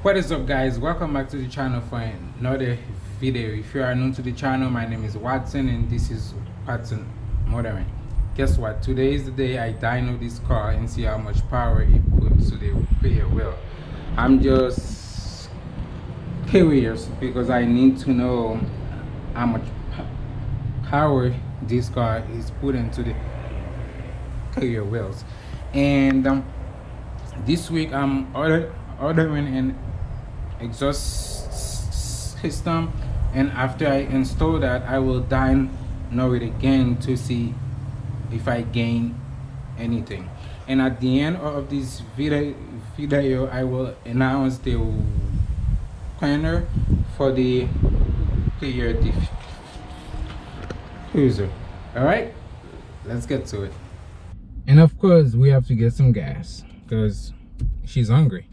What is up, guys? Welcome back to the channel for another video. If you are new to the channel, my name is Watson and this is Watson Motoring. Guess what? Today is the day I dyno this car and see how much power it puts to the rear wheel. I'm just curious because I need to know how much power this car is putting to the rear wheels. And this week I'm ordering an exhaust system, and after I install that I will dyno it again to see if I gain anything. And at the end of this video I will announce the winner for the clear diffuser. Alright, let's get to it. And of course we have to get some gas because she's hungry.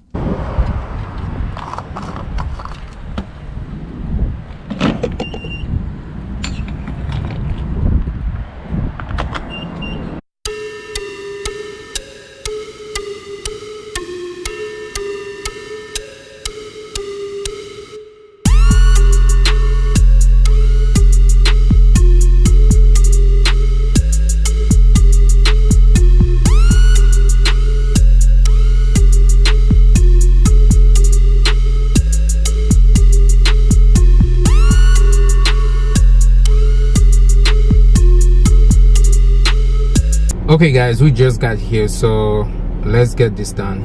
Okay guys, we just got here, so let's get this done.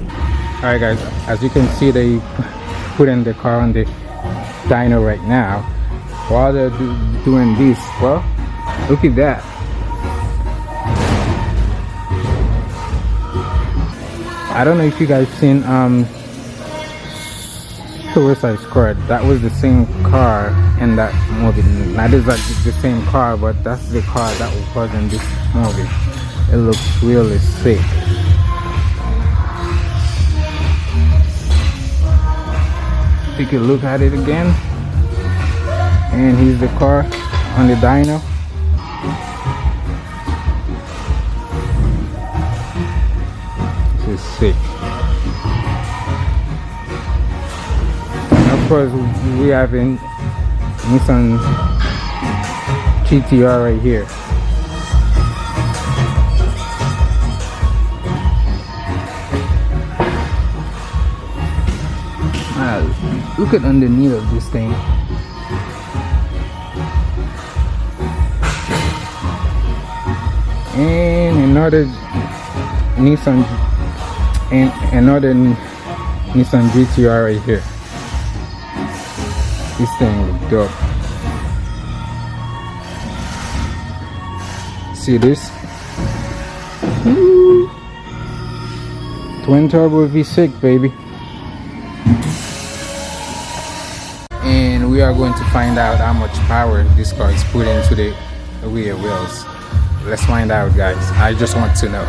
Alright guys, as you can see, they put in the car on the dyno right now. While they're doing this, well, look at that. I don't know if you guys seen Suicide Squad. That was the same car in that movie. Not exactly the same car, but that's the car that was in this movie. It looks really sick. Take a look at it again. And here's the car on the dyno. This is sick. And of course we have a Nissan GTR right here. Look at underneath of this thing. And another Nissan GTR right here. This thing looks dope. See this? Twin turbo V6, baby. And we are going to find out how much power this car is putting into the rear wheels. Let's find out, guys. I just want to know.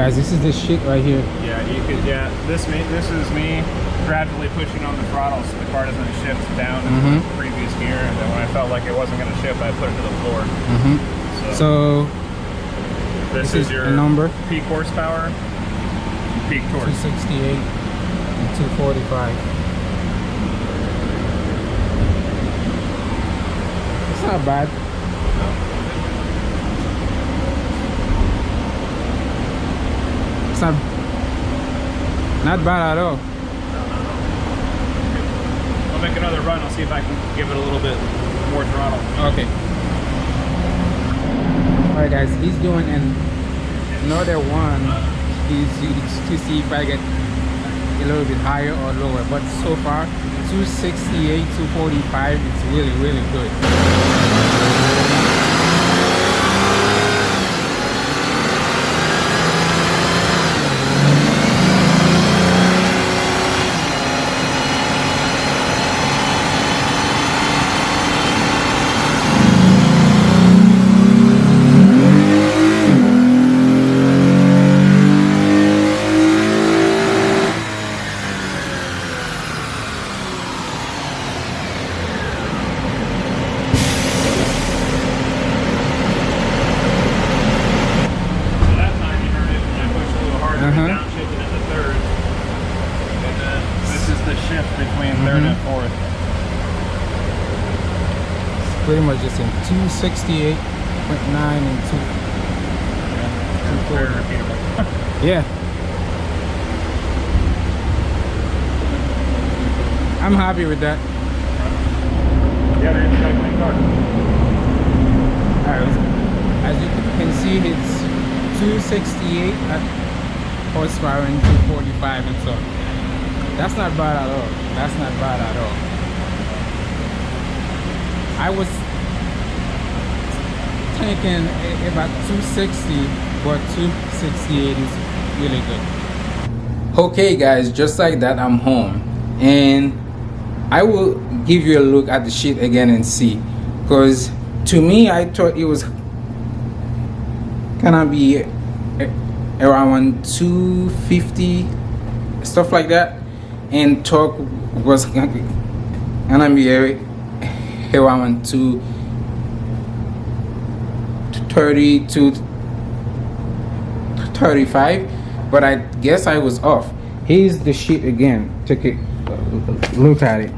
guys, this is the shit right here. Yeah, you could. Yeah, this is me gradually pushing on the throttle so the car doesn't shift down in the previous gear, and then when I felt like it wasn't going to shift, I put it to the floor. So this is your number, peak horsepower, peak torque. 268 and 245. It's not bad. It's not bad at all. I'll make another run. I'll see if I can give it a little bit more throttle. Okay. Alright guys, he's doing another one to see if I get a little bit higher or lower, but so far 268, 245, it's really good. Downshifted into third, and then this is the shift between third and fourth. It's pretty much just in 268.9 and 240. Very repeatable. Yeah. I'm happy with that. Yeah, they're exactly car. Alright, as you can see, it's 268 horsepower and 245 and so that's not bad at all. That's not bad at all. I was thinking about 260, but 268 is really good. Okay guys, just like that, I'm home, and I will give you a look at the shit again and see, because to me I thought it was gonna be around 250, stuff like that, and torque was gonna be around 230 to 35, but I guess I was off. Here's the shit again. Take a look at it.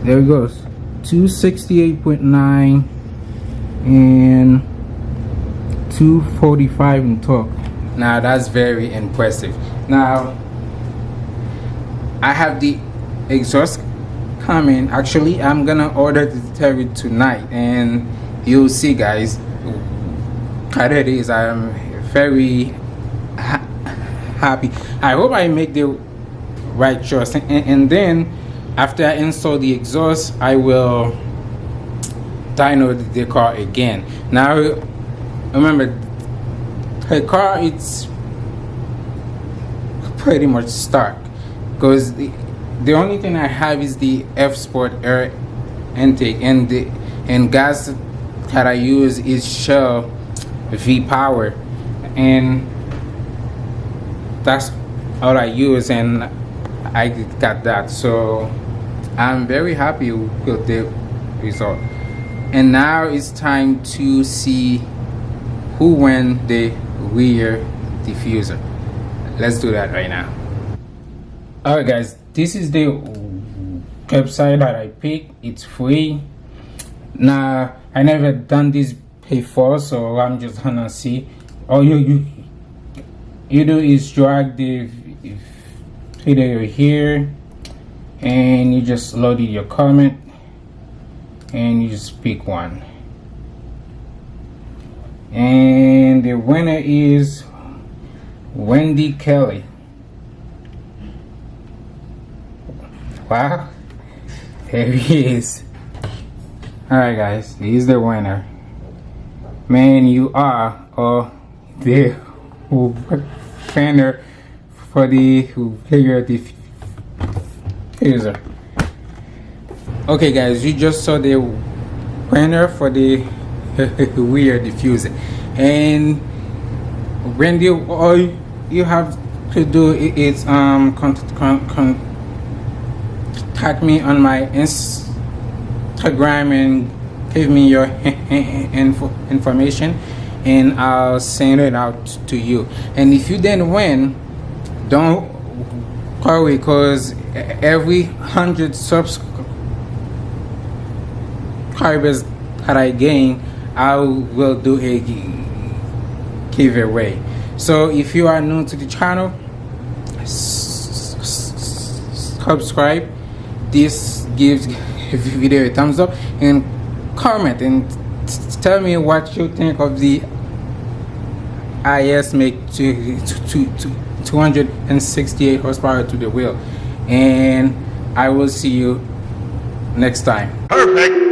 There it goes, 268.9 and 245 in torque. Now that's very impressive. Now I have the exhaust coming. Actually, I'm gonna order the delivery tonight, and you'll see guys what it is. I'm very happy. I hope I make the right choice, and then after I install the exhaust, I will dyno the car again. Now remember, the car, it's pretty much stuck because the only thing I have is the F Sport air intake, and gas that I use is Shell V Power, and that's all I use, and I got that. So I'm very happy with the result. And now it's time to see who won the rear diffuser. Let's do that right now. Alright guys, this is the website that I picked. It's free. Now I never done this before, so I'm just gonna see. All you do is drag the video here, and you just load your comment, and you just pick one, and the winner is Wendy Kelly. Wow, there he is. Alright guys, he's the winner. Man, you are the winner for the rear diffuser. Okay guys, you just saw the winner for the rear diffuser, and Randy, all you have to do is contact me on my Instagram and give me your information, and I'll send it out to you. And if you didn't win, don't worry, because every 100 subscribers that I gain, I will do a giveaway. So if you are new to the channel, subscribe. This gives the video a thumbs up, and comment and tell me what you think of the IS make 268 horsepower to the wheel, and I will see you next time. Perfect.